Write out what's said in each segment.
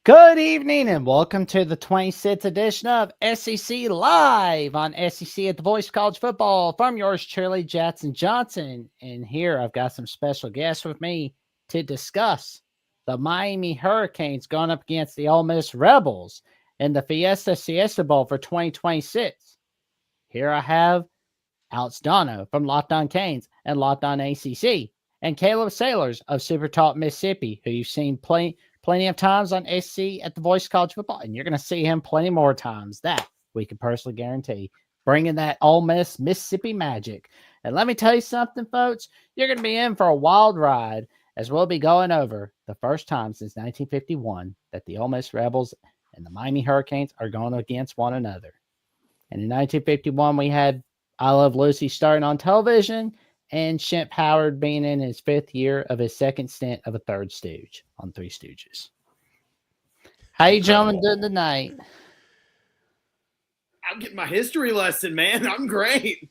Good evening and welcome to the 26th edition of SEC Live on SEC at the Voice of College Football from yours truly, Jackson Johnson. And here I've got some special guests with me to discuss the Miami Hurricanes going up against the Ole Miss Rebels in the Fiesta Bowl for 2026. Here I have Alex Dono from Locked On Canes and Locked On ACC, and Caleb Sailors of Super Talk Mississippi, who you've seen plenty of times on SC at the Voice of College Football, and you're going to see him plenty more times. That we can personally guarantee, bringing that Ole Miss Mississippi magic. And let me tell you something, folks, you're going to be in for a wild ride as we'll be going over the first time since 1951 that the Ole Miss Rebels and the Miami Hurricanes are going against one another. And in 1951, we had I Love Lucy starting on television, and Shemp Howard being in his fifth year of his second stint of a third stooge on Three Stooges. How you gentlemen doing tonight? I'm getting my history lesson, man. I'm great.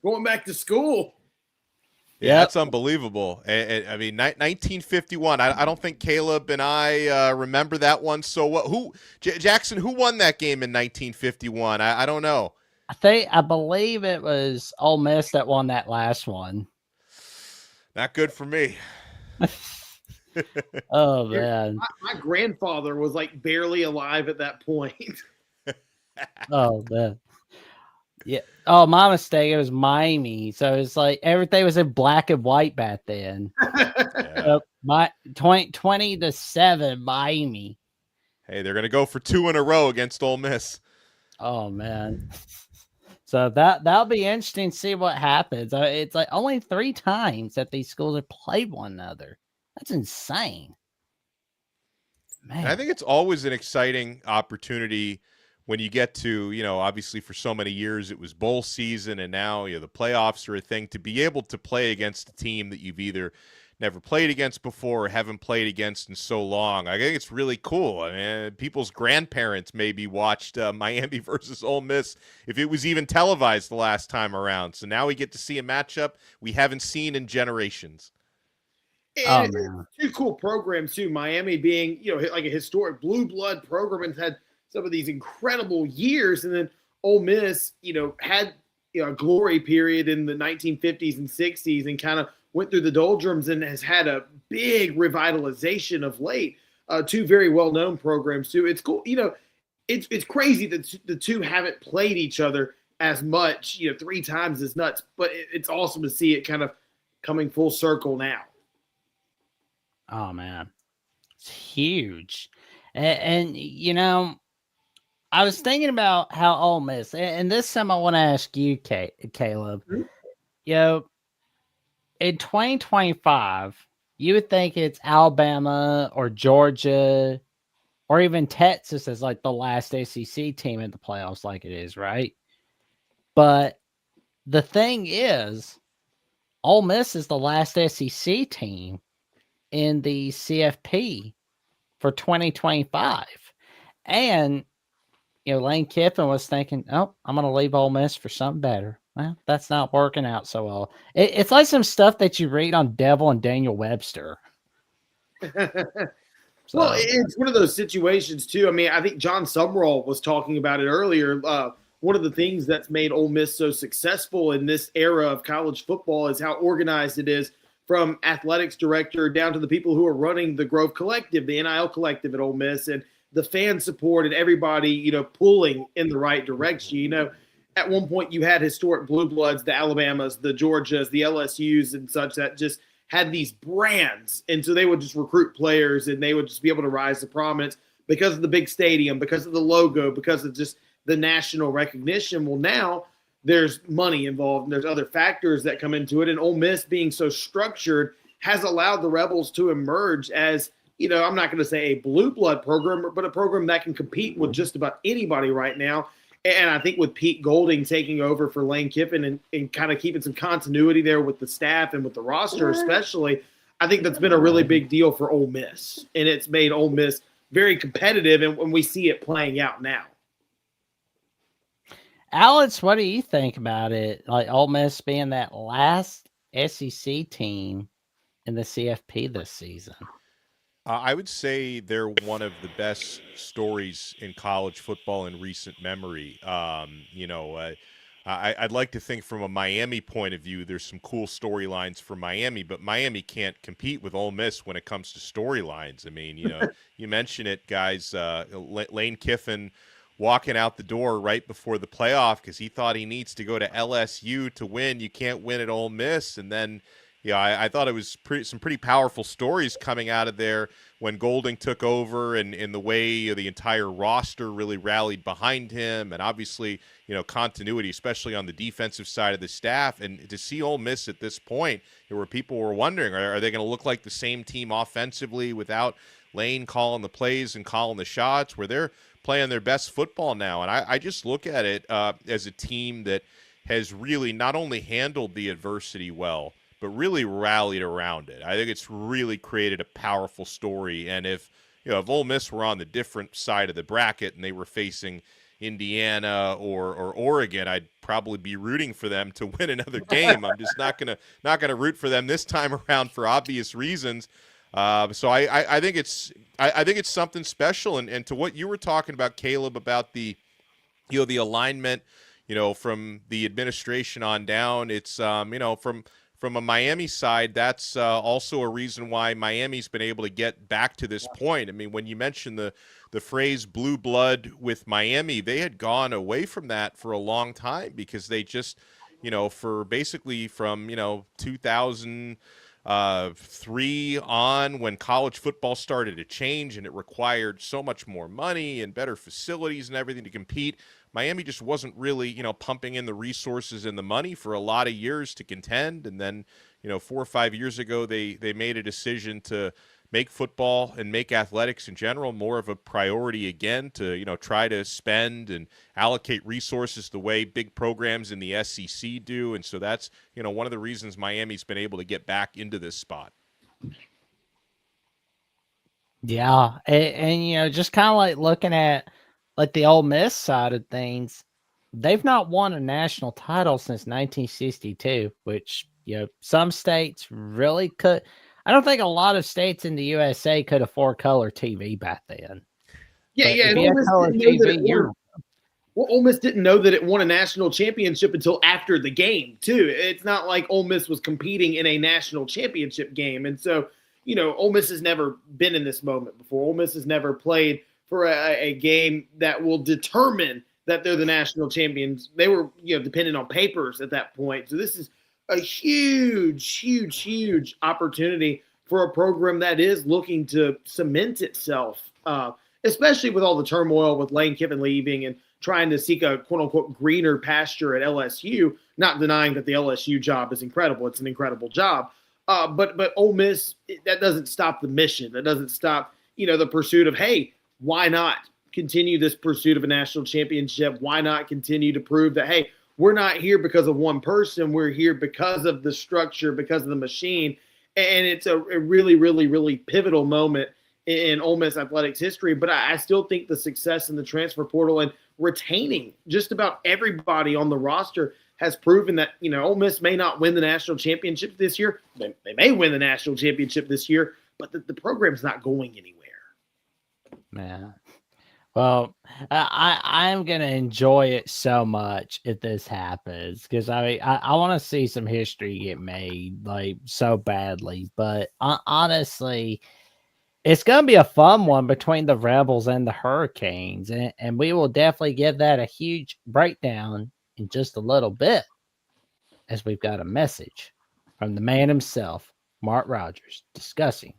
Going back to school. Yeah, that's unbelievable. I mean, 1951. I don't think Caleb and I remember that one. So what? Jackson? Who won that game in 1951? I don't know. I believe it was Ole Miss that won that last one. Not good for me. Oh man, my grandfather was like barely alive at that point. Oh man. Yeah. Oh, my mistake. It was Miami. So it's like everything was in black and white back then. Yeah. My 20-7 Miami. Hey, they're gonna go for 2 in a row against Ole Miss. Oh man. So that'll be interesting to see what happens. It's like only 3 times that these schools have played one another. That's insane. Man. And I think it's always an exciting opportunity when you get to, obviously for so many years it was bowl season, and now the playoffs are a thing, to be able to play against a team that you've either never played against before or haven't played against in so long. I think it's really cool. I mean, people's grandparents maybe watched Miami versus Ole Miss if it was even televised the last time around. So now we get to see a matchup we haven't seen in generations. And two cool programs too. Miami being, like a historic blue blood program and had some of these incredible years, and then Ole Miss, had a glory period in the 1950s and 60s and kind of went through the doldrums and has had a big revitalization of late. 2 very well-known programs too. It's cool. It's crazy that the two haven't played each other as much, 3 times as nuts, but it's awesome to see it kind of coming full circle now. Oh man, it's huge. And I was thinking about how Ole Miss, and this time I want to ask you, Caleb, Mm-hmm. In 2025, you would think it's Alabama or Georgia or even Texas as like the last SEC team in the playoffs like it is, right? But the thing is, Ole Miss is the last SEC team in the CFP for 2025. And, Lane Kiffin was thinking, oh, I'm going to leave Ole Miss for something better. Well, that's not working out so well. It's like some stuff that you read on Devil and Daniel Webster. Well, it's one of those situations too. I mean, I think John Sumrall was talking about it earlier. One of the things that's made Ole Miss so successful in this era of college football is how organized it is, from athletics director down to the people who are running the Grove Collective, the NIL Collective at Ole Miss, and the fan support and everybody, pulling in the right direction. At one point you had historic blue bloods, the Alabamas, the Georgias, the LSUs and such, that just had these brands. And so they would just recruit players and they would just be able to rise to prominence because of the big stadium, because of the logo, because of just the national recognition. Well, now there's money involved and there's other factors that come into it. And Ole Miss being so structured has allowed the Rebels to emerge as, I'm not going to say a blue blood program, but a program that can compete with just about anybody right now. And I think with Pete Golding taking over for Lane Kiffin and kind of keeping some continuity there with the staff and with the roster especially, I think that's been a really big deal for Ole Miss. And it's made Ole Miss very competitive, and we see it playing out now. Alex, what do you think about it? Like Ole Miss being that last SEC team in the CFP this season? I would say they're one of the best stories in college football in recent memory. I'd like to think from a Miami point of view, there's some cool storylines for Miami, but Miami can't compete with Ole Miss when it comes to storylines. I mean, you mention it, guys. Lane Kiffin walking out the door right before the playoff because he thought he needs to go to LSU to win. You can't win at Ole Miss, and then. Yeah, I thought it was some pretty powerful stories coming out of there when Golding took over and in the way the entire roster really rallied behind him. And obviously, continuity, especially on the defensive side of the staff. And to see Ole Miss at this point, where people were wondering, are they going to look like the same team offensively without Lane calling the plays and calling the shots, where they're playing their best football now? And I just look at it as a team that has really not only handled the adversity well, but really rallied around it. I think it's really created a powerful story. And if Ole Miss were on the different side of the bracket and they were facing Indiana or Oregon, I'd probably be rooting for them to win another game. I'm just not gonna root for them this time around for obvious reasons. So I think it's something special. And to what you were talking about, Caleb, about the the alignment, from the administration on down, it's from a Miami side, that's also a reason why Miami's been able to get back to this point. I mean, when you mentioned the phrase blue blood with Miami, they had gone away from that for a long time because they just, for basically from, 2003 on, when college football started to change and it required so much more money and better facilities and everything to compete, Miami just wasn't really, pumping in the resources and the money for a lot of years to contend. And then, 4 or 5 years ago, they made a decision to make football and make athletics in general more of a priority again, to, try to spend and allocate resources the way big programs in the SEC do. And so that's, one of the reasons Miami's been able to get back into this spot. Yeah. And just kind of like looking at like the Ole Miss side of things, they've not won a national title since 1962, which, some states really could. I don't think a lot of states in the USA could afford color TV back then. Yeah, But yeah. if And you Ole had Miss color didn't know that TV, you're Ole Miss didn't know that it won a national championship until after the game, too. It's not like Ole Miss was competing in a national championship game. And so, Ole Miss has never been in this moment before. Ole Miss has never played for a game that will determine that they're the national champions. They were, dependent on papers at that point. So this is a huge, huge, huge opportunity for a program that is looking to cement itself, especially with all the turmoil with Lane Kiffin leaving and trying to seek a quote-unquote greener pasture at LSU, not denying that the LSU job is incredible. It's an incredible job. But Ole Miss, that doesn't stop the mission. That doesn't stop, the pursuit of, hey, why not continue this pursuit of a national championship? Why not continue to prove that, hey, we're not here because of one person. We're here because of the structure, because of the machine. And it's a really, really, really pivotal moment in Ole Miss athletics history. But I still think the success in the transfer portal and retaining just about everybody on the roster has proven that, Ole Miss may not win the national championship this year. They may win the national championship this year, but the program's not going anywhere. Man. Well, I'm going to enjoy it so much if this happens because I want to see some history get made like so badly. But honestly, it's going to be a fun one between the Rebels and the Hurricanes. And we will definitely give that a huge breakdown in just a little bit as we've got a message from the man himself, Mark Rogers, discussing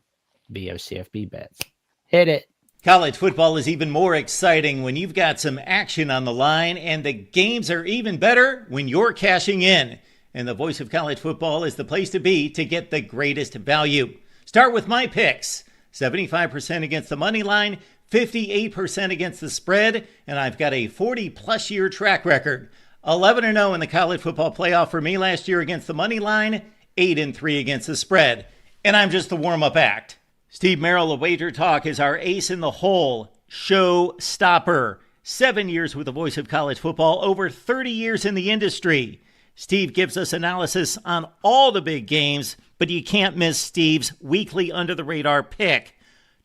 BOCFB bets. Hit it. College football is even more exciting when you've got some action on the line, and the games are even better when you're cashing in. And the Voice of College Football is the place to be to get the greatest value. Start with my picks. 75% against the money line, 58% against the spread, and I've got a 40-plus year track record. 11-0 in the college football playoff for me last year against the money line, 8-3 against the spread. And I'm just the warm-up act. Steve Merrill of Wager Talk is our ace in the hole, show stopper. 7 years with the Voice of College Football, over 30 years in the industry. Steve gives us analysis on all the big games, but you can't miss Steve's weekly under-the-radar pick.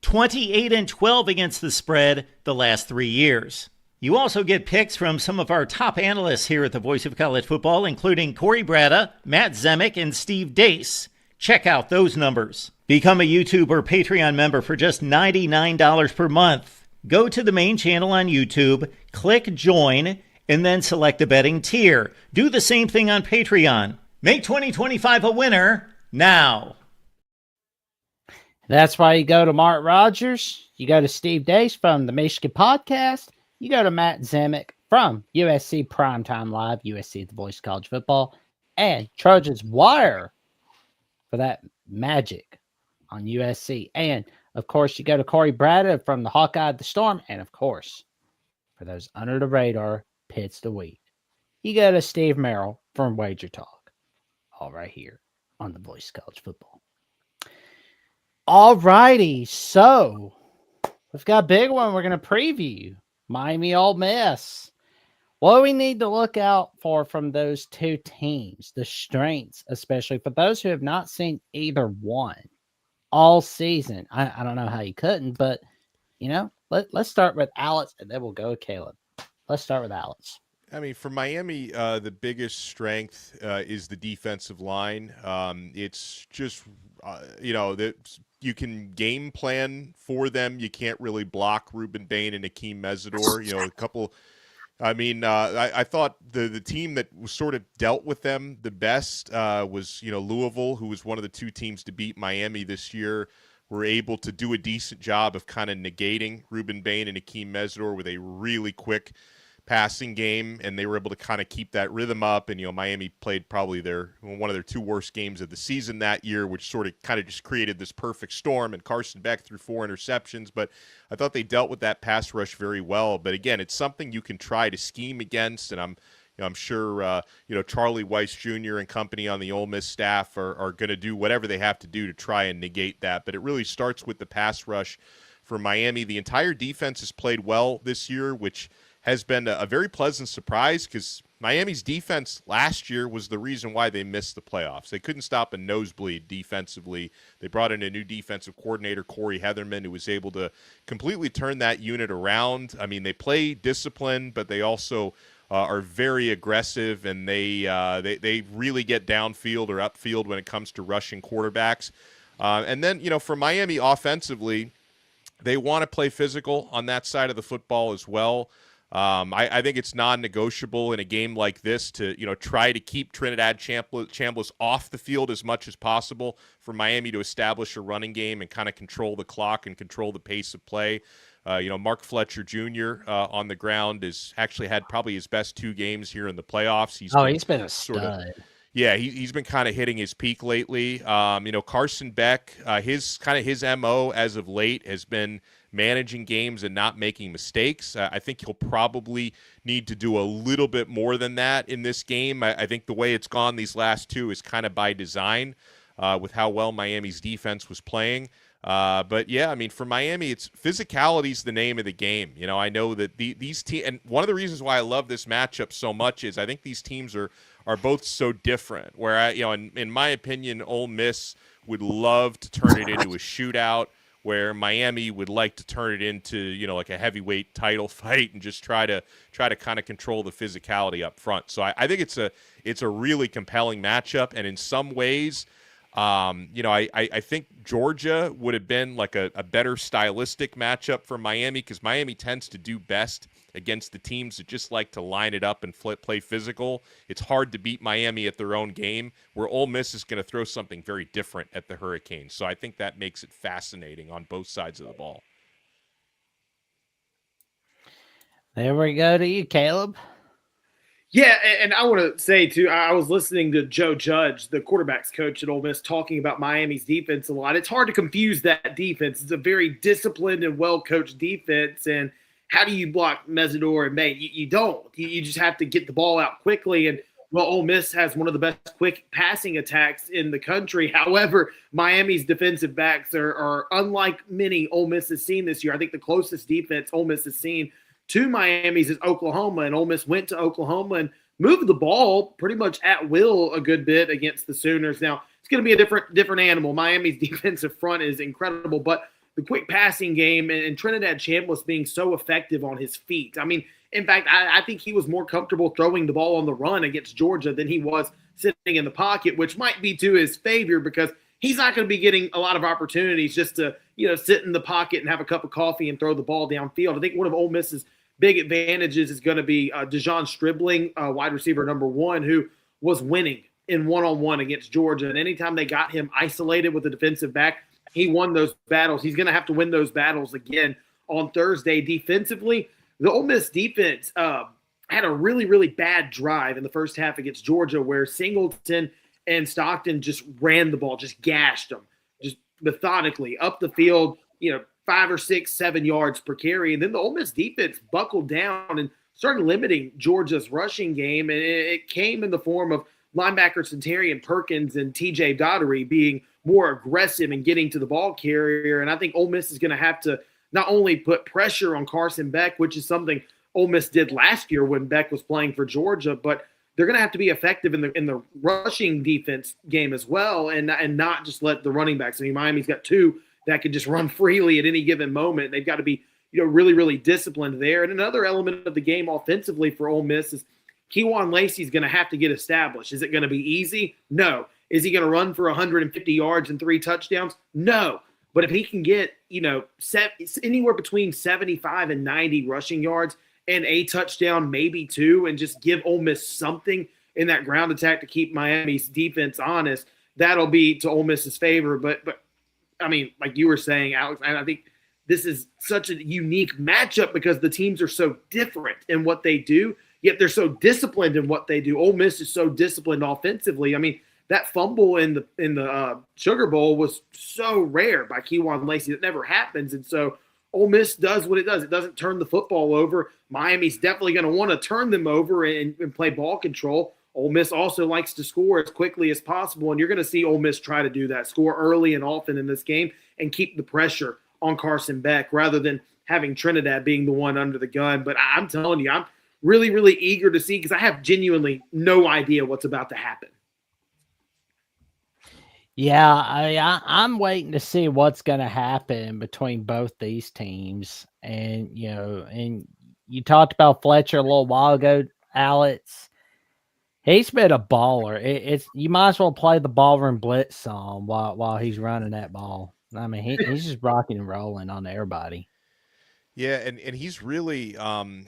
28-12 against the spread the last 3 years. You also get picks from some of our top analysts here at the Voice of College Football, including Corey Bratta, Matt Zemek, and Steve Dace. Check out those numbers. Become a YouTube or Patreon member for just $99 per month. Go to the main channel on YouTube, click join, and then select a betting tier. Do the same thing on Patreon. Make 2025 a winner now. That's why you go to Mark Rogers, you go to Steve Dace from the Michigan Podcast, you go to Matt Zemek from USC Primetime Live, USC at the Voice of College Football, and Trojans Wire for that magic on USC. And, of course, you go to Corey Bratta from the Hawkeye of the Storm, and, of course, for those under the radar pits to week, you go to Steve Merrill from Wager Talk, all right here on the Voice of College Football. All righty, so we've got a big one we're going to preview. Miami Ole Miss. What do we need to look out for from those two teams? The strengths, especially for those who have not seen either one all season. I don't know how you couldn't, but, let's start with Alex, and then we'll go with Caleb. Let's start with Alex. I mean, for Miami, the biggest strength is the defensive line. It's just, that you can game plan for them. You can't really block Ruben Bain and Akeem Mesidor. A couple. I mean, I thought the team that was sort of dealt with them the best was, Louisville, who was one of the two teams to beat Miami this year. Were able to do a decent job of kind of negating Ruben Bain and Akeem Mesidor with a really quick passing game, and they were able to kind of keep that rhythm up. And Miami played probably one of their two worst games of the season that year, which sort of kind of just created this perfect storm. And Carson Beck threw 4 interceptions, but I thought they dealt with that pass rush very well. But again, it's something you can try to scheme against, and I'm sure Charlie Weiss Jr. and company on the Ole Miss staff are going to do whatever they have to do to try and negate that. But it really starts with the pass rush for Miami. The entire defense has played well this year, which has been a very pleasant surprise because Miami's defense last year was the reason why they missed the playoffs. They couldn't stop a nosebleed defensively. They brought in a new defensive coordinator, Corey Heatherman, who was able to completely turn that unit around. I mean, they play disciplined, but they also are very aggressive, and they really get downfield or upfield when it comes to rushing quarterbacks. And then, for Miami offensively, they want to play physical on that side of the football as well. I think it's non-negotiable in a game like this to, try to keep Trinidad Chambliss off the field as much as possible for Miami to establish a running game and kind of control the clock and control the pace of play. Mark Fletcher Jr. On the ground has actually had probably his best 2 games here in the playoffs. He's been a stud. He's been kind of hitting his peak lately. Carson Beck, his MO as of late has been managing games and not making mistakes. I think he'll probably need to do a little bit more than that in this game. I think the way it's gone these last 2 is kind of by design with how well Miami's defense was playing. But yeah, I mean, for Miami, it's physicality is the name of the game. I know that these teams, and one of the reasons why I love this matchup so much is I think these teams are both so different. Where in my opinion, Ole Miss would love to turn it into a shootout, where Miami would like to turn it into like a heavyweight title fight and just try to kind of control the physicality up front. So I think it's a really compelling matchup, and in some ways, I think Georgia would have been like a better stylistic matchup for Miami because Miami tends to do best against the teams that just like to line it up and play physical. It's hard to beat Miami at their own game, where Ole Miss is going to throw something very different at the Hurricanes. So I think that makes it fascinating on both sides of the ball. There we go to you, Caleb. Yeah, and I want to say, too, I was listening to Joe Judge, the quarterback's coach at Ole Miss, talking about Miami's defense a lot. It's hard to confuse that defense. It's a very disciplined and well-coached defense, and how do you block Mesidor and May? You don't. You just have to get the ball out quickly, and, Ole Miss has one of the best quick passing attacks in the country. However, Miami's defensive backs are unlike many Ole Miss has seen this year. I think the closest defense Ole Miss has seen to Miami's is Oklahoma, and Ole Miss went to Oklahoma and moved the ball pretty much at will a good bit against the Sooners. Now, it's going to be a different animal. Miami's defensive front is incredible, but the quick passing game and Trinidad Chambliss being so effective on his feet. I mean, in fact, I think he was more comfortable throwing the ball on the run against Georgia than he was sitting in the pocket, which might be to his favor because he's not going to be getting a lot of opportunities just to, sit in the pocket and have a cup of coffee and throw the ball downfield. I think one of Ole Miss's big advantages is going to be Dejon Stribling, wide receiver number 1, who was winning in one-on-one against Georgia. And anytime they got him isolated with a defensive back, he won those battles. He's going to have to win those battles again on Thursday. Defensively, the Ole Miss defense had a really, really bad drive in the first half against Georgia where Singleton and Stockton just ran the ball, just gashed them, just methodically up the field, 5 or 6, 7 yards per carry. And then the Ole Miss defense buckled down and started limiting Georgia's rushing game. And it came in the form of linebacker Centarian Perkins and TJ Daugherty being more aggressive and getting to the ball carrier. And I think Ole Miss is going to have to not only put pressure on Carson Beck, which is something Ole Miss did last year when Beck was playing for Georgia, but they're going to have to be effective in the rushing defense game as well, and not just let the running backs. I mean, Miami's got 2 that can just run freely at any given moment. They've got to be, really, really disciplined there. And another element of the game offensively for Ole Miss is Kejuan Lacey's going to have to get established. Is it going to be easy? No. Is he going to run for 150 yards and 3 touchdowns? No. But if he can get, anywhere between 75 and 90 rushing yards and a touchdown, maybe 2, and just give Ole Miss something in that ground attack to keep Miami's defense honest, that'll be to Ole Miss's favor. But I mean, like you were saying, Alex, I think this is such a unique matchup because the teams are so different in what they do, yet they're so disciplined in what they do. Ole Miss is so disciplined offensively. I mean, that fumble in the Sugar Bowl was so rare by Kejuan Lacey. That never happens. And so Ole Miss does what it does. It doesn't turn the football over. Miami's definitely going to want to turn them over and play ball control. Ole Miss also likes to score as quickly as possible, and you're going to see Ole Miss try to do that, score early and often in this game and keep the pressure on Carson Beck rather than having Trinidad being the one under the gun. But I'm telling you, I'm really, really eager to see because I have genuinely no idea what's about to happen. Yeah, I'm waiting to see what's going to happen between both these teams. And, and you talked about Fletcher a little while ago, Alex. He's been a baller. It's you might as well play the ballroom blitz song while he's running that ball. I mean, he's just rocking and rolling on everybody. Yeah, and he's really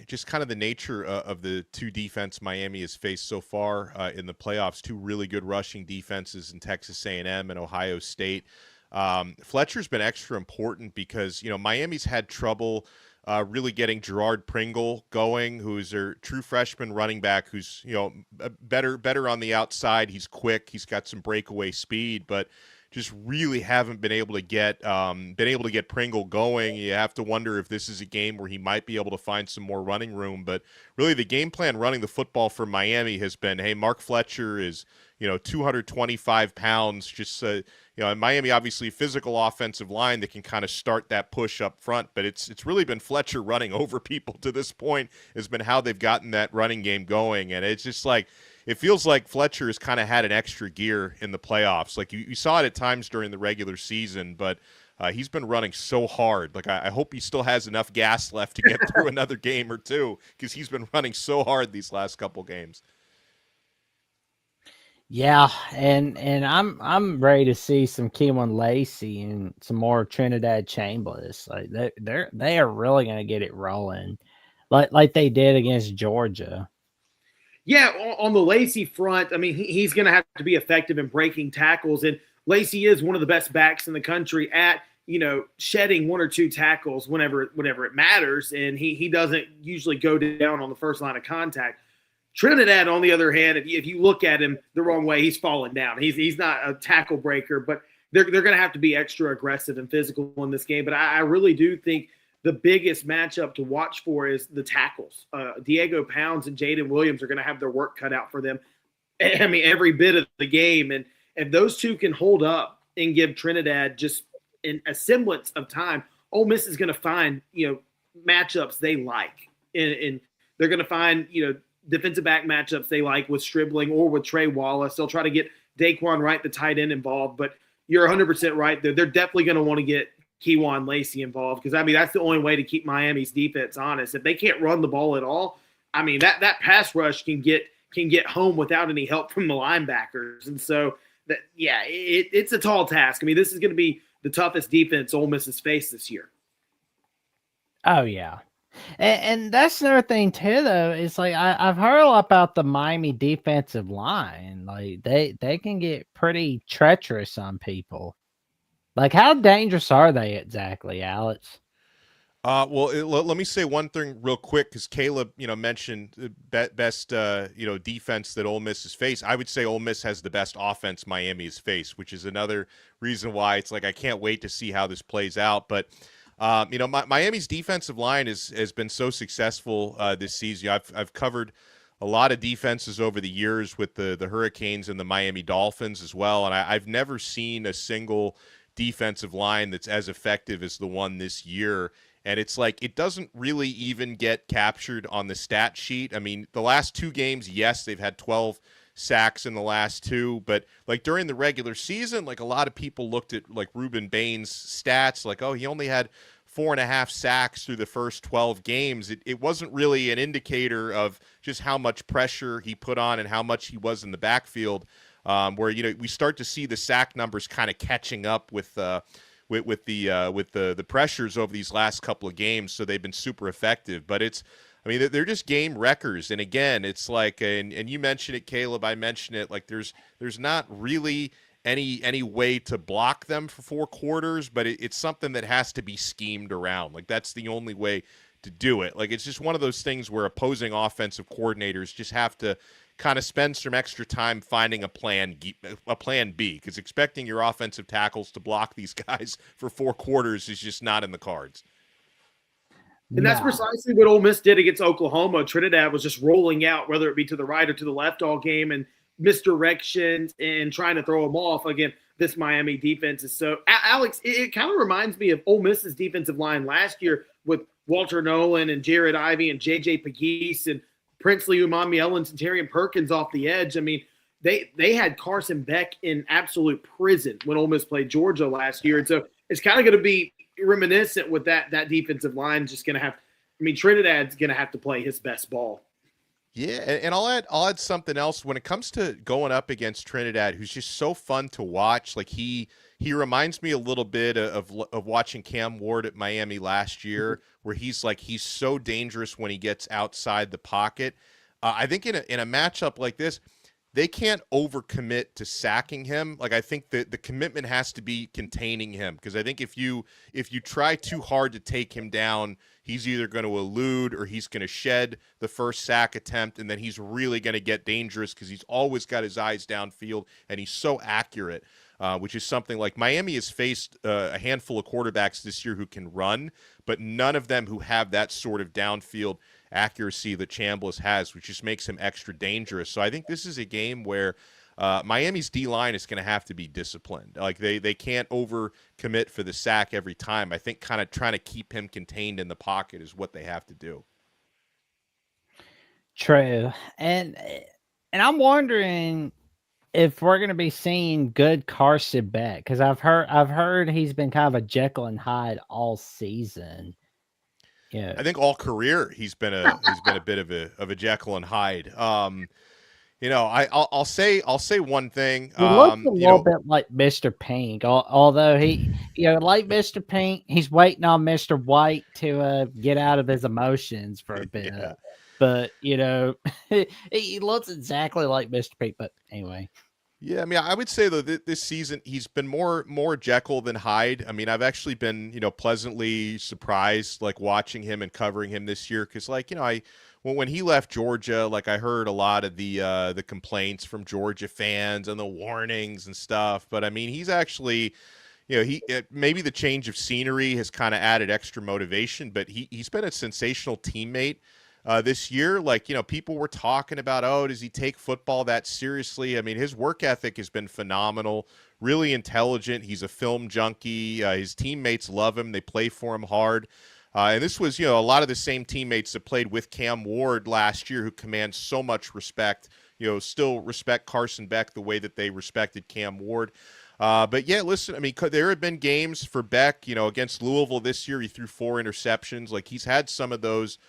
just kind of the nature of the 2 defense Miami has faced so far in the playoffs. 2 really good rushing defenses in Texas A&M and Ohio State. Fletcher's been extra important because Miami's had trouble really getting Gerard Pringle going, who's their true freshman running back, who's better on the outside. He's quick. He's got some breakaway speed, but just really haven't been able to get Pringle going. You have to wonder if this is a game where he might be able to find some more running room. But really, the game plan running the football for Miami has been, hey, Mark Fletcher is 225 pounds. Just and Miami obviously a physical offensive line that can kind of start that push up front. But it's really been Fletcher running over people to this point has been how they've gotten that running game going, and it's just like. It feels like Fletcher has kind of had an extra gear in the playoffs. Like you saw it at times during the regular season, but he's been running so hard. Like I hope he still has enough gas left to get through another game or 2 because he's been running so hard these last couple games. Yeah, and I'm ready to see some Kejuan Lacey and some more Trinidad Chambliss. Like they are really going to get it rolling, like they did against Georgia. Yeah, on the Lacey front, I mean, he's going to have to be effective in breaking tackles. And Lacey is one of the best backs in the country at, shedding 1 or 2 tackles whenever it matters. And he doesn't usually go down on the first line of contact. Trinidad, on the other hand, if you look at him the wrong way, he's falling down. He's not a tackle breaker, but they're going to have to be extra aggressive and physical in this game. But I really do think the biggest matchup to watch for is the tackles. Diego Pounds and Jaden Williams are going to have their work cut out for them. I mean, every bit of the game. And if those 2 can hold up and give Trinidad just a semblance of time, Ole Miss is going to find, matchups they like. And they're going to find, defensive back matchups they like with Stribling or with Trey Wallace. They'll try to get Daquan Wright, the tight end, involved. But you're 100% right. They're definitely going to want to get Keywan Lacey involved, because I mean that's the only way to keep Miami's defense honest. If they can't run the ball at all, I mean that pass rush can get home without any help from the linebackers. And so it's a tall task. I mean, this is going to be the toughest defense Ole Miss has faced this year. Oh yeah. And that's another thing too, though. Is like I've heard a lot about the Miami defensive line. Like they can get pretty treacherous on people. Like, how dangerous are they exactly, Alex? Let me say one thing real quick, because Caleb, mentioned the best, defense that Ole Miss has faced. I would say Ole Miss has the best offense Miami has faced, which is another reason why it's like I can't wait to see how this plays out. But Miami's defensive line has been so successful this season. I've covered a lot of defenses over the years with the Hurricanes and the Miami Dolphins as well, and I've never seen a single defensive line that's as effective as the one this year. And it's like it doesn't really even get captured on the stat sheet. I mean, the last two games, yes, they've had 12 sacks in the last two, but like during the regular season, like a lot of people looked at like Ruben Bain's stats, like, oh, he only had 4.5 sacks through the first 12 games. It wasn't really an indicator of just how much pressure he put on and how much he was in the backfield, where we start to see the sack numbers kind of catching up with the pressures over these last couple of games. So they've been super effective, but they're just game wreckers. And again, it's like, and you mentioned it, Caleb, I mentioned it, like there's not really any way to block them for 4 quarters, but it's something that has to be schemed around. Like that's the only way to do it. Like it's just one of those things where opposing offensive coordinators just have to kind of spend some extra time finding a plan B, because expecting your offensive tackles to block these guys for 4 quarters is just not in the cards. And that's precisely what Ole Miss did against Oklahoma. Trinidad was just rolling out, whether it be to the right or to the left all game, and misdirections and trying to throw them off. Again, this Miami defense is so – Alex, it kind of reminds me of Ole Miss's defensive line last year with Walter Nolan and Jared Ivey and J.J. Pegues and Princely Umami Ellens and Terrion Perkins off the edge. I mean, they had Carson Beck in absolute prison when Ole Miss played Georgia last year. And so it's kind of going to be reminiscent with that defensive line. Just going to have – I mean, Trinidad's going to have to play his best ball. Yeah, and I'll add something else when it comes to going up against Trinidad, who's just so fun to watch. Like he reminds me a little bit of watching Cam Ward at Miami last year, where he's so dangerous when he gets outside the pocket. I think in a matchup like this, they can't overcommit to sacking him. Like I think that the commitment has to be containing him, because I think if you try too hard to take him down, he's either going to elude or he's going to shed the first sack attempt, and then he's really going to get dangerous because he's always got his eyes downfield and he's so accurate, which is something like Miami has faced a handful of quarterbacks this year who can run, but none of them who have that sort of downfield accuracy that Chambliss has, which just makes him extra dangerous. So I think this is a game where Miami's D-line is going to have to be disciplined. Like they can't overcommit for the sack every time. I think kind of trying to keep him contained in the pocket is what they have to do. True. And I'm wondering if we're going to be seeing good Carson Beck, because I've heard he's been kind of a Jekyll and Hyde all season. Yeah, I think all career he's been a bit of a Jekyll and Hyde. I'll say one thing. He looks a little bit like Mr. Pink, although he, like Mr. Pink, he's waiting on Mr. White to get out of his emotions for a bit. Yeah. But he looks exactly like Mr. Pink. But anyway. Yeah, I mean, I would say though that this season he's been more Jekyll than Hyde. I mean, I've actually been pleasantly surprised, like watching him and covering him this year, because when he left Georgia, like I heard a lot of the complaints from Georgia fans and the warnings and stuff. But I mean, he's actually, maybe the change of scenery has kind of added extra motivation. But he's been a sensational teammate this year. Like, people were talking about, oh, does he take football that seriously? I mean, his work ethic has been phenomenal, really intelligent. He's a film junkie. His teammates love him. They play for him hard. And this was, a lot of the same teammates that played with Cam Ward last year who command so much respect, still respect Carson Beck the way that they respected Cam Ward. But yeah, listen, I mean, there have been games for Beck, against Louisville this year. He threw 4 interceptions. Like, he's had some of those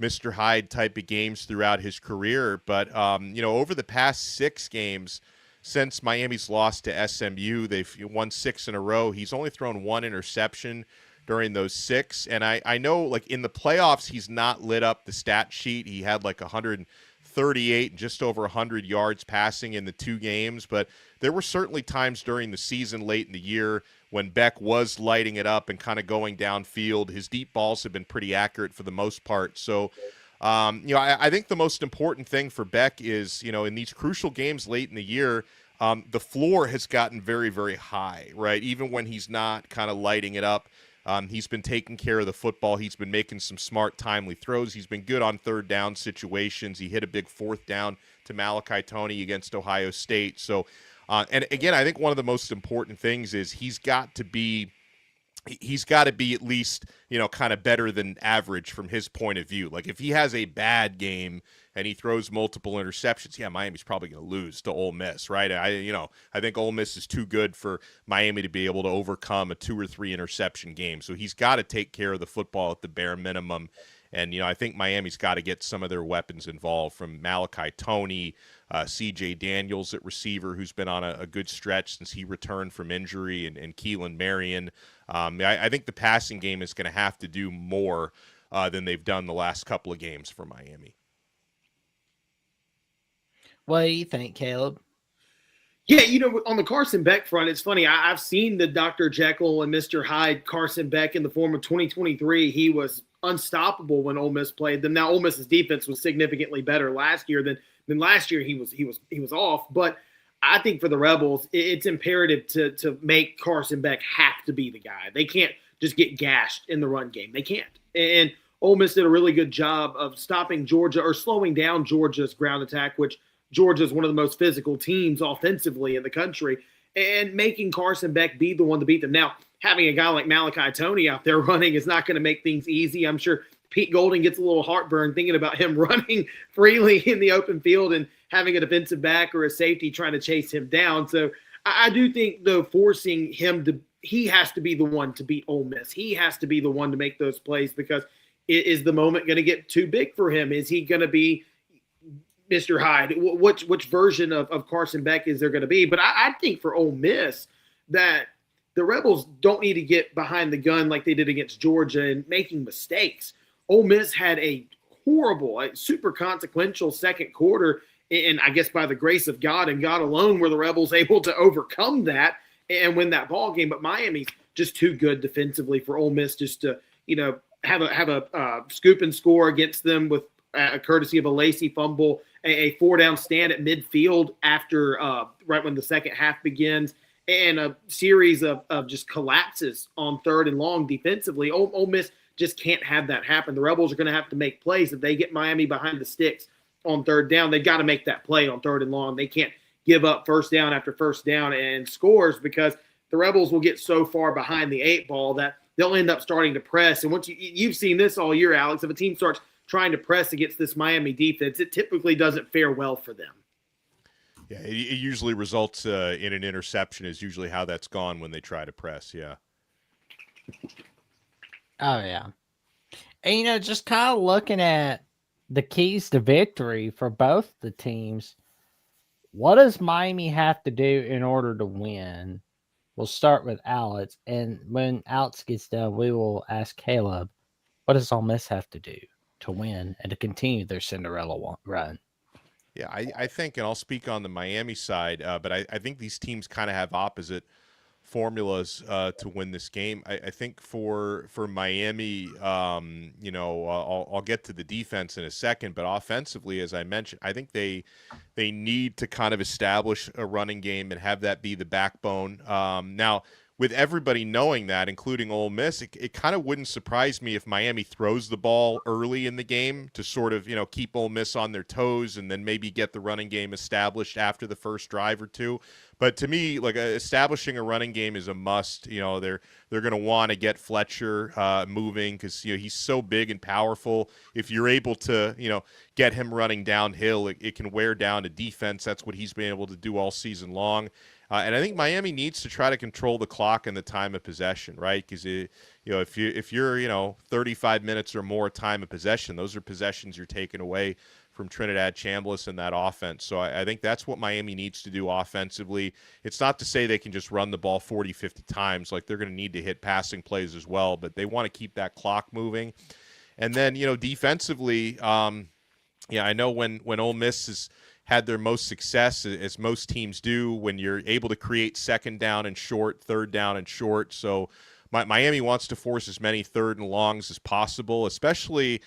Mr. Hyde type of games throughout his career. But, over the past 6 games since Miami's lost to SMU, they've won 6 in a row. He's only thrown 1 interception during those 6. And I know, like, in the playoffs, he's not lit up the stat sheet. He had like 138 and just over 100 yards passing in the 2 games. But there were certainly times during the season late in the year when Beck was lighting it up and kind of going downfield. His deep balls have been pretty accurate for the most part. So, I think the most important thing for Beck is, in these crucial games late in the year, the floor has gotten very, very high, right? Even when he's not kind of lighting it up. He's been taking care of the football. He's been making some smart, timely throws. He's been good on 3rd down situations. He hit a big 4th down to Malachi Toney against Ohio State. So, and again, I think one of the most important things is he's got to be at least, kind of better than average from his point of view. Like, if he has a bad game and he throws multiple interceptions, yeah, Miami's probably going to lose to Ole Miss, right? I think Ole Miss is too good for Miami to be able to overcome a 2 or 3 interception game. So he's got to take care of the football at the bare minimum. And, I think Miami's got to get some of their weapons involved, from Malachi Toney, C.J. Daniels at receiver, who's been on a good stretch since he returned from injury, and Keelan Marion. I think the passing game is going to have to do more than they've done the last couple of games for Miami. What do you think, Caleb? Yeah, on the Carson Beck front, it's funny. I've seen the Dr. Jekyll and Mr. Hyde Carson Beck in the form of 2023. He was unstoppable when Ole Miss played them. Now, Ole Miss's defense was significantly better last year than last year. He was off. But I think for the Rebels, it's imperative to make Carson Beck have to be the guy. They can't just get gashed in the run game. They can't. And Ole Miss did a really good job of stopping Georgia, or slowing down Georgia's ground attack, which Georgia is one of the most physical teams offensively in the country, and making Carson Beck be the one to beat them. Now, having a guy like Malachi Toney out there running is not going to make things easy. I'm sure Pete Golding gets a little heartburn thinking about him running freely in the open field and having a defensive back or a safety trying to chase him down. So I do think, though, forcing him he has to be the one to beat Ole Miss. He has to be the one to make those plays, because is the moment going to get too big for him? Is he going to be Mr. Hyde? Which version of Carson Beck is there going to be? But I think for Ole Miss that the Rebels don't need to get behind the gun like they did against Georgia and making mistakes. Ole Miss had a horrible, super consequential second quarter, and I guess by the grace of God and God alone were the Rebels able to overcome that and win that ball game. But Miami's just too good defensively for Ole Miss just to have a scoop and score against them with courtesy of a Lacey fumble, a 4-down stand at midfield after right when the second half begins, and a series of just collapses on 3rd and long defensively. Ole Miss just can't have that happen. The Rebels are going to have to make plays. If they get Miami behind the sticks on 3rd down, they've got to make that play on 3rd and long. They can't give up first down after first down and scores, because the Rebels will get so far behind the 8 ball that they'll end up starting to press. And once you've seen this all year, Alex, if a team starts trying to press against this Miami defense, it typically doesn't fare well for them. Yeah, it usually results in an interception is usually how that's gone when they try to press, yeah. Oh, yeah. And, just kind of looking at the keys to victory for both the teams, what does Miami have to do in order to win? We'll start with Alex, and when Alex gets done, we will ask Caleb, what does Ole Miss have to do to win and to continue their Cinderella run? Yeah, I think, and I'll speak on the Miami side, but I think these teams kind of have opposite formulas to win this game. I think for Miami, I'll get to the defense in a second, but offensively, as I mentioned, I think they need to kind of establish a running game and have that be the backbone. Now, with everybody knowing that, including Ole Miss, it kind of wouldn't surprise me if Miami throws the ball early in the game to sort of, keep Ole Miss on their toes and then maybe get the running game established after the first drive or two. But to me, like establishing a running game is a must. They're going to want to get Fletcher moving because he's so big and powerful. If you're able to get him running downhill, it can wear down a defense. That's what he's been able to do all season long. And I think Miami needs to try to control the clock and the time of possession, right? Because if you're 35 minutes or more time of possession, those are possessions you're taking away from Trinidad Chambliss and that offense. So I think that's what Miami needs to do offensively. It's not to say they can just run the ball 40, 50 times. Like, they're going to need to hit passing plays as well, but they want to keep that clock moving. And then, defensively, I know when Ole Miss has had their most success, as most teams do, when you're able to create second down and short, third down and short. So Miami wants to force as many third and longs as possible, especially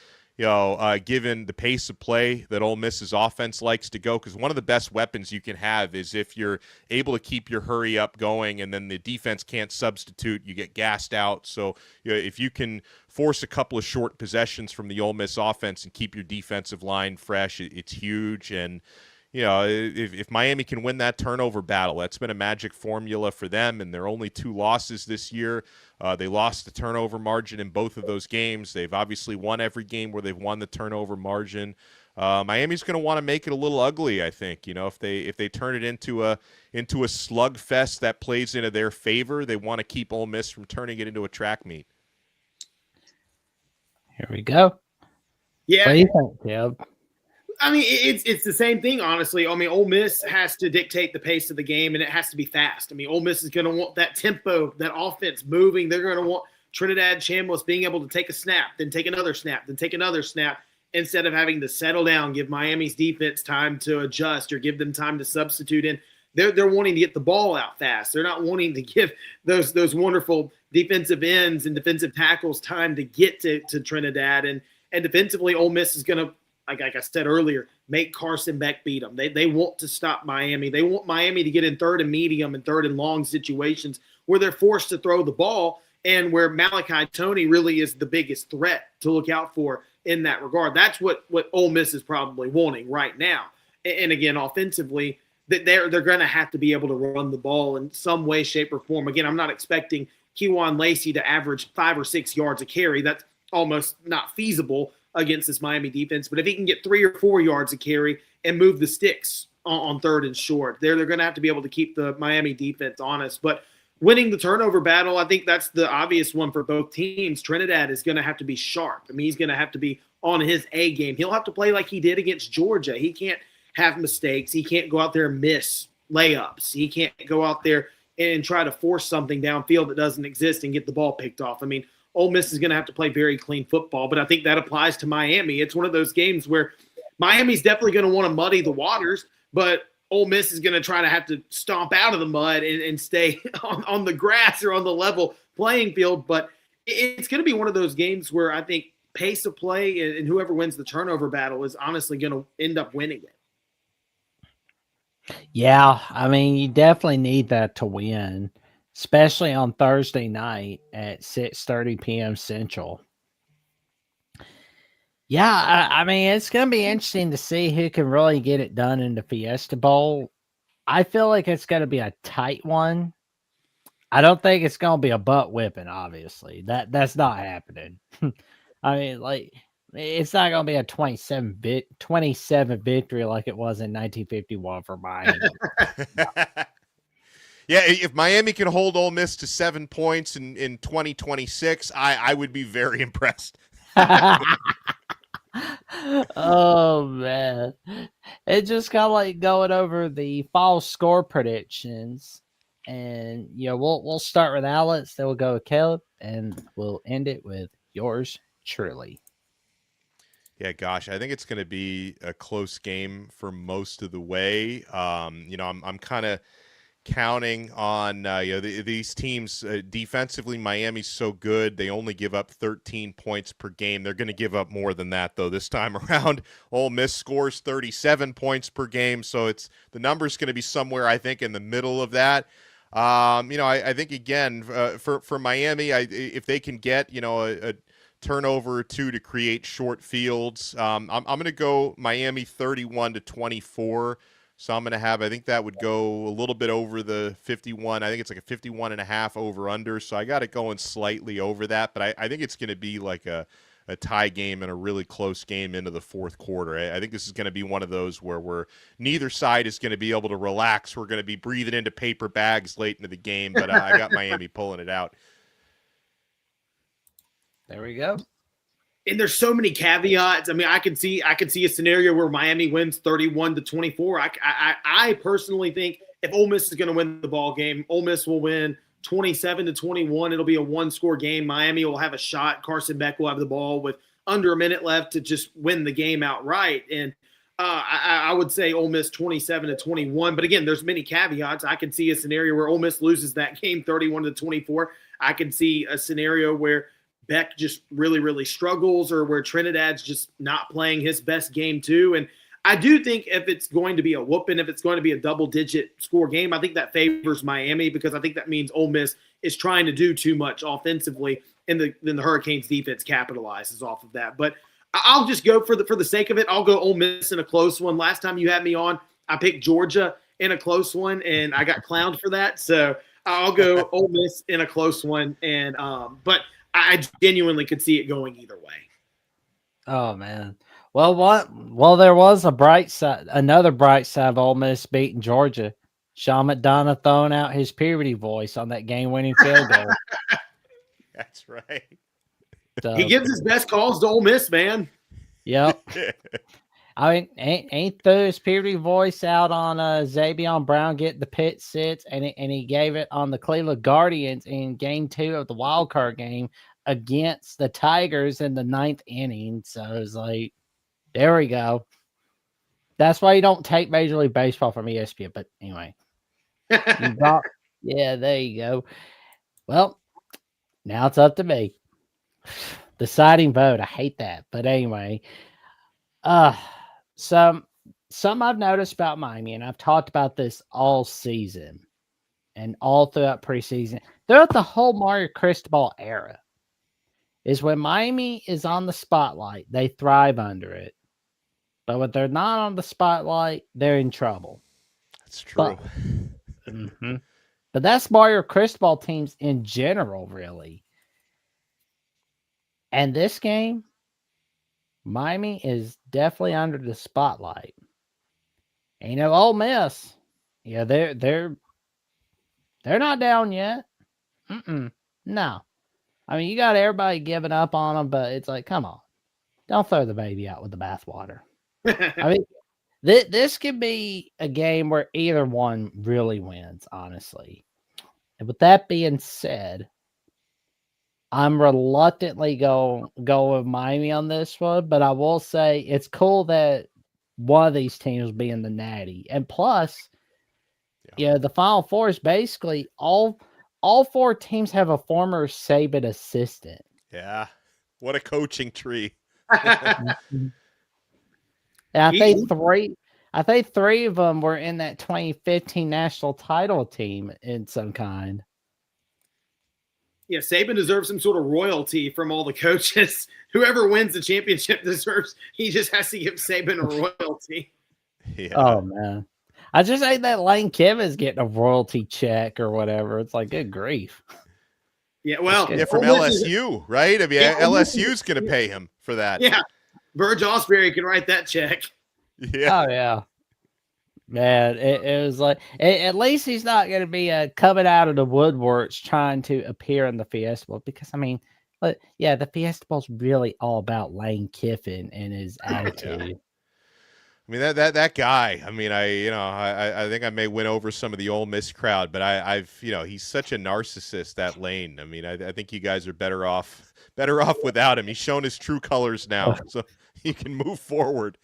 given the pace of play that Ole Miss's offense likes to go, because one of the best weapons you can have is if you're able to keep your hurry up going and then the defense can't substitute, you get gassed out. So if you can force a couple of short possessions from the Ole Miss offense and keep your defensive line fresh, it's huge. And if Miami can win that turnover battle, that's been a magic formula for them, and they're only 2 losses this year. They lost the turnover margin in both of those games. They've obviously won every game where they've won the turnover margin. Miami's going to want to make it a little ugly, I think. If they turn it into a slugfest that plays into their favor, they want to keep Ole Miss from turning it into a track meet. Here we go. Yeah. What do you think, Caleb? I mean, it's the same thing, honestly. I mean, Ole Miss has to dictate the pace of the game, and it has to be fast. I mean, Ole Miss is going to want that tempo, that offense moving. They're going to want Trinidad Chambliss being able to take a snap, then take another snap, then take another snap, instead of having to settle down, give Miami's defense time to adjust or give them time to substitute in. They're wanting to get the ball out fast. They're not wanting to give those wonderful defensive ends and defensive tackles time to get to Trinidad. And defensively, Ole Miss is going to, like I said earlier, make Carson Beck beat them. They want to stop Miami. They want Miami to get in third and medium and third and long situations where they're forced to throw the ball and where Malachi Toney really is the biggest threat to look out for in that regard. That's what Ole Miss is probably wanting right now. And again, offensively, they're going to have to be able to run the ball in some way, shape, or form. Again, I'm not expecting Kewan Lacey to average 5 or 6 yards a carry. That's almost not feasible against this Miami defense. But if he can get 3 or 4 yards a carry and move the sticks on third and short, they're going to have to be able to keep the Miami defense honest. But winning the turnover battle, I think that's the obvious one for both teams. Trinidad is going to have to be sharp. I mean, he's going to have to be on his A game. He'll have to play like he did against Georgia. He can't have mistakes. He can't go out there and miss layups. He can't go out there and try to force something downfield that doesn't exist and get the ball picked off. I mean, Ole Miss is going to have to play very clean football, but I think that applies to Miami. It's one of those games where Miami's definitely going to want to muddy the waters, but Ole Miss is going to try to have to stomp out of the mud and stay on the grass or on the level playing field. But it's going to be one of those games where I think pace of play and whoever wins the turnover battle is honestly going to end up winning it. Yeah, I mean, you definitely need that to win, especially on Thursday night at 6:30 p.m. Central. Yeah, I mean, it's going to be interesting to see who can really get it done in the Fiesta Bowl. I feel like it's going to be a tight one. I don't think it's going to be a butt whipping, obviously. That's not happening. I mean, like, it's not going to be a 27 victory like it was in 1951 for Miami. Yeah, if Miami can hold Ole Miss to 7 points in 2026, I would be very impressed. Oh man, it just kind of like going over the fall score predictions, and we'll start with Alex, then we'll go with Caleb, and we'll end it with yours truly. Yeah, gosh, I think it's going to be a close game for most of the way. I'm kind of counting on these teams defensively. Miami's so good; they only give up 13 points per game. They're going to give up more than that though this time around. Ole Miss scores 37 points per game, so the number's going to be somewhere, I think, in the middle of that. I think again for Miami, if they can get a turnover or two to create short fields, I'm going to go Miami 31-24. So I'm going to have, I think that would go a little bit over the 51. I think it's like a 51.5 over under. So I got it going slightly over that, but I think it's going to be like a a tie game and a really close game into the fourth quarter. I think this is going to be one of those where neither side is going to be able to relax. We're going to be breathing into paper bags late into the game, but I got Miami pulling it out. There we go. And there's so many caveats. I mean, I could see a scenario where Miami wins 31-24. I personally think if Ole Miss is going to win the ball game, Ole Miss will win 27-21. It'll be a one-score game. Miami will have a shot. Carson Beck will have the ball with under a minute left to just win the game outright. And I would say Ole Miss 27-21. But again, there's many caveats. I could see a scenario where Ole Miss loses that game 31-24. I could see a scenario where Beck just really, really struggles, or where Trinidad's just not playing his best game too. And I do think if it's going to be a whooping, if it's going to be a double-digit score game, I think that favors Miami, because I think that means Ole Miss is trying to do too much offensively, and then the Hurricanes defense capitalizes off of that. But I'll just go for the sake of it. I'll go Ole Miss in a close one. Last time you had me on, I picked Georgia in a close one, and I got clowned for that. So I'll go Ole Miss in a close one, and but I genuinely could see it going either way. Oh man. Well, there was a bright side, another bright side of Ole Miss beating Georgia. Sean McDonough throwing out his puberty voice on that game-winning field goal. That's right. So, He gives his best calls to Ole Miss, man. Yep. I mean, ain't threw his puberty voice out on Xavier Brown getting the pit sits, and he gave it on the Cleveland Guardians in Game 2 of the wild card game against the Tigers in the 9th inning. So it was like, there we go. That's why you don't take Major League Baseball from ESPN. But anyway, yeah, there you go. Well, now it's up to me. Deciding vote. I hate that, but anyway. Some I've noticed about Miami, and I've talked about this all season and all throughout preseason, throughout the whole Mario Cristobal era, is when Miami is on the spotlight, they thrive under it. But when they're not on the spotlight, they're in trouble. That's true. But that's Mario Cristobal teams in general, really. And this game, Miami is definitely under the spotlight. And, Ole Miss, yeah, they're not down yet. No. I mean, you got everybody giving up on them, but it's like, come on. Don't throw the baby out with the bathwater. I mean, this could be a game where either one really wins, honestly. And with that being said, I'm reluctantly go with Miami on this one, but I will say it's cool that one of these teams will be in the Natty. And plus, the Final Four is basically all four teams have a former Saban assistant. Yeah. What a coaching tree. And I think three of them were in that 2015 national title team in some kind. Yeah, Saban deserves some sort of royalty from all the coaches. Whoever wins the championship deserves. He just has to give Saban a royalty. Yeah. Oh man, I just hate that Lane Kiffin's getting a royalty check or whatever. It's like, good grief. Yeah, well, yeah, from LSU, right? I mean, LSU's going to pay him for that. Yeah, Burge Osbury can write that check. Yeah. Oh yeah. Man, it was like, at least he's not going to be coming out of the woodworks trying to appear in the Fiesta Bowl, because, I mean, the Fiesta Bowl's really all about Lane Kiffin and his attitude. Yeah. I mean, that guy, I mean, I think I may win over some of the Ole Miss crowd, but I've he's such a narcissist, that Lane. I mean, I think you guys are better off without him. He's shown his true colors now, so he can move forward.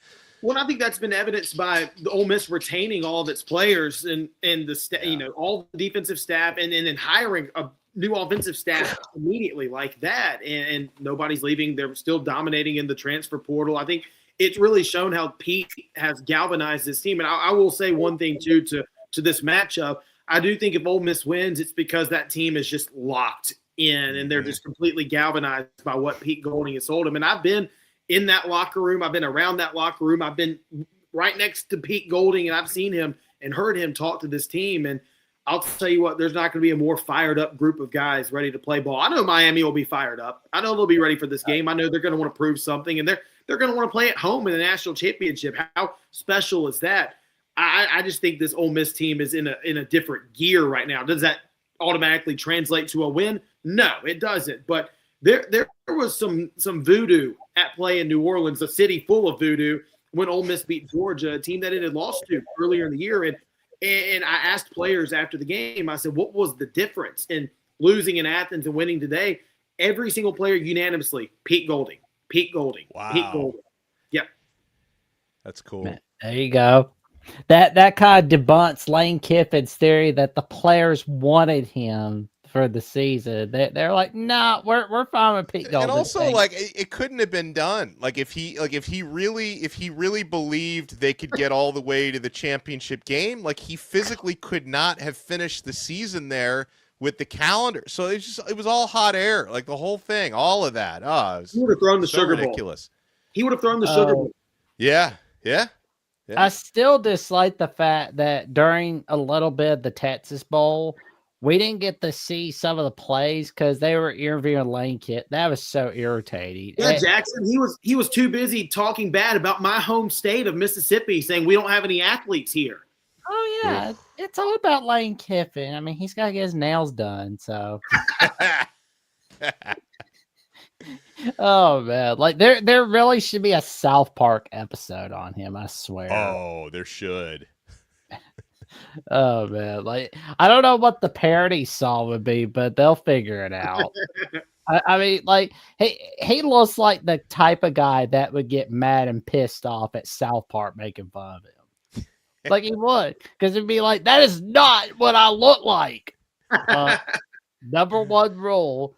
Well, I think that's been evidenced by the Ole Miss retaining all of its players and the all the defensive staff, and then hiring a new offensive staff immediately like that. And nobody's leaving. They're still dominating in the transfer portal. I think it's really shown how Pete has galvanized this team. And I will say one thing too to this matchup. I do think if Ole Miss wins, it's because that team is just locked in, and they're just completely galvanized by what Pete Golding has told them. And I've been in that locker room. I've been around that locker room. I've been right next to Pete Golding, and I've seen him and heard him talk to this team. And I'll tell you what, there's not going to be a more fired up group of guys ready to play ball. I know Miami will be fired up. I know they'll be ready for this game. I know they're going to want to prove something, and they're going to want to play at home in the national championship. How special is that? I just think this Ole Miss team is in a different gear right now. Does that automatically translate to a win? No, it doesn't. But there was some voodoo at play in New Orleans, a city full of voodoo, when Ole Miss beat Georgia, a team that it had lost to earlier in the year. And I asked players after the game, I said, what was the difference in losing in Athens and winning today? Every single player unanimously, Pete Golding. Wow. Pete Golding. Yep. That's cool. There you go. That kind of debunks Lane Kiffin's theory that the players wanted him for the season. They're like, nah, we're fine with Pete Golding. And also, like, it couldn't have been done. Like, if he really believed they could get all the way to the championship game, like, he physically could not have finished the season there with the calendar. So it was all hot air, like the whole thing, all of that. He would have thrown the Sugar Bowl. Ridiculous. He would have thrown the Sugar Bowl. Yeah. I still dislike the fact that during a little bit of the Texas Bowl, we didn't get to see some of the plays because they were interviewing Lane Kiffin. That was so irritating. Yeah, Jackson, he was too busy talking bad about my home state of Mississippi, saying we don't have any athletes here. Oh, yeah. It's all about Lane Kiffin. I mean, he's got to get his nails done, so. Oh, man. Like, there really should be a South Park episode on him, I swear. Oh, there should. Oh, man. Like, I don't know what the parody song would be, but they'll figure it out. I mean, like, he looks like the type of guy that would get mad and pissed off at South Park making fun of him. Like, he would. Because it'd be like, that is not what I look like. Number one rule,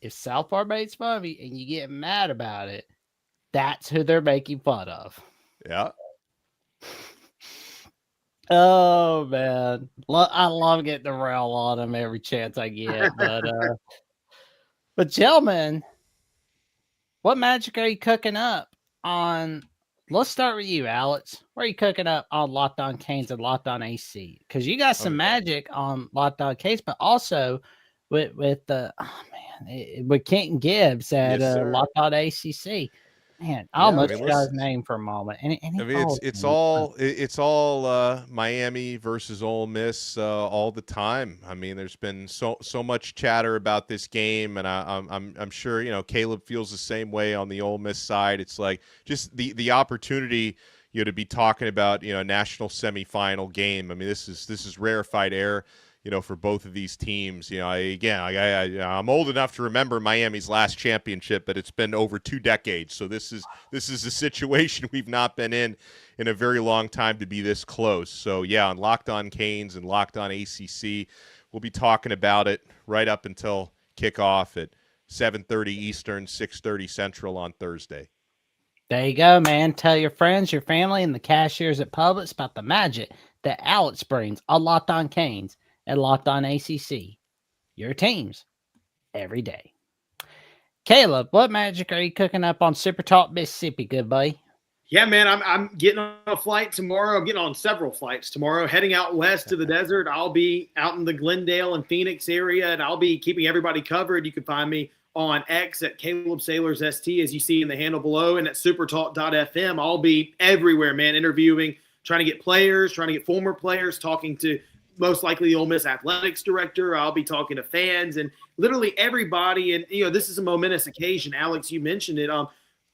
if South Park makes fun of you and you get mad about it, that's who they're making fun of. Yeah. Oh, man. I love getting the rail on him every chance I get. But gentlemen, what magic are you cooking up on? Let's start with you, Alex. What are you cooking up on Locked On Canes and Locked On AC? Because you got some magic on Locked On Canes, but also with Kenton Gibbs at Locked On ACC. Man, I almost forgot his name for a moment. And it's all Miami versus Ole Miss all the time. I mean, there's been so much chatter about this game, and I'm sure Caleb feels the same way on the Ole Miss side. It's like just the opportunity to be talking about national semifinal game. I mean, this is rarefied air. For both of these teams, I'm old enough to remember Miami's last championship, but it's been over 2 decades. So this is a situation we've not been in a very long time to be this close. So yeah, on Locked On Canes and Locked On ACC, we'll be talking about it right up until kickoff at 7:30 Eastern, 6:30 Central on Thursday. There you go, man. Tell your friends, your family, and the cashiers at Publix about the magic that Alex brings on Locked On Canes and Locked On ACC. Your teams every day. Caleb, what magic are you cooking up on Super Talk Mississippi, good buddy? Yeah, man, I'm getting on a flight tomorrow. I'm getting on several flights tomorrow, heading out west to the desert. I'll be out in the Glendale and Phoenix area, and I'll be keeping everybody covered. You can find me on X at Caleb Sailors ST, as you see in the handle below, and at supertalk.fm. I'll be everywhere, man, interviewing, trying to get players, trying to get former players, talking to most likely the Ole Miss athletics director. I'll be talking to fans and literally everybody. And, this is a momentous occasion. Alex, you mentioned it.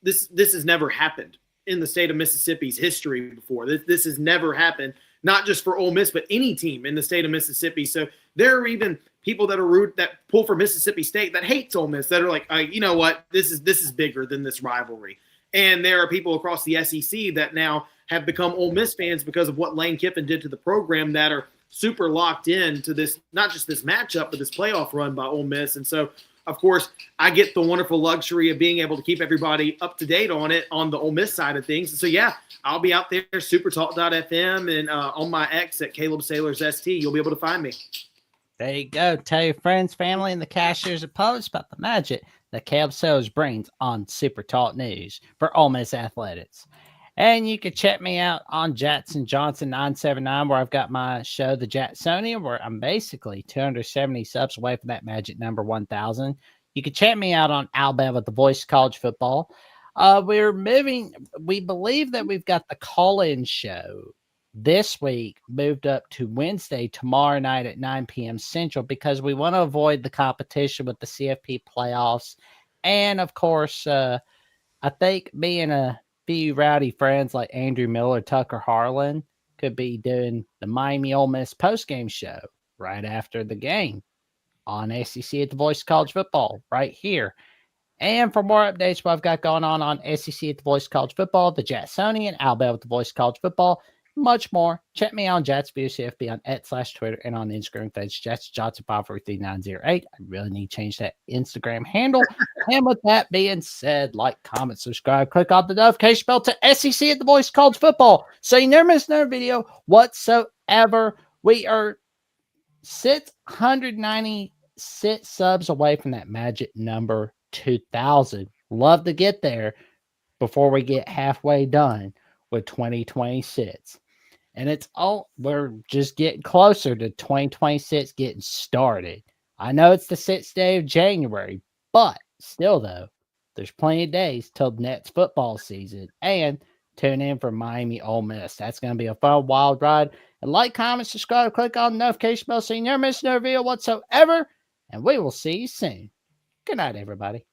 This has never happened in the state of Mississippi's history before. This has never happened, not just for Ole Miss, but any team in the state of Mississippi. So there are even people that pull for Mississippi State that hates Ole Miss that are like, you know what, this is bigger than this rivalry. And there are people across the SEC that now have become Ole Miss fans because of what Lane Kiffin did to the program, that are super locked in to this, not just this matchup, but this playoff run by Ole Miss. And so, of course, I get the wonderful luxury of being able to keep everybody up to date on it on the Ole Miss side of things. And so, yeah, I'll be out there, supertalk.fm, and on my X at Caleb Sailors ST. You'll be able to find me. There you go. Tell your friends, family, and the cashiers at Publix about the magic that Caleb Sailors brings on Super Talk News for Ole Miss Athletics. And you can check me out on Jackson Johnson 979, where I've got my show, The Jacksonian, where I'm basically 270 subs away from that magic number 1,000. You can check me out on Alabama, The Voice of College Football. We believe that we've got the call-in show this week moved up to Wednesday, tomorrow night at 9 p.m. Central, because we want to avoid the competition with the CFP playoffs. And, of course, I think me and a few rowdy friends like Andrew Miller, Tucker Harlan could be doing the Miami Ole Miss postgame show right after the game on SEC at the Voice of College Football right here. And for more updates, what I've got going on SEC at the Voice of College Football, the Jacksonian, Alabama at the Voice of College Football, much more. Check me on JatsVCFB on X/Twitter and on Instagram page, Jats Johnson 543908. I really need to change that Instagram handle. And with that being said, like, comment, subscribe, click on the notification bell to SEC at the Voice of College Football so you never miss another video whatsoever. We are 696 subs away from that magic number 2,000. Love to get there before we get halfway done with 2026. And we're just getting closer to 2026 getting started. I know it's the 6th day of January, but still, though, there's plenty of days till the next football season. And tune in for Miami Ole Miss. That's going to be a fun, wild ride. And like, comment, subscribe, click on the notification bell so you never miss another video whatsoever. And we will see you soon. Good night, everybody.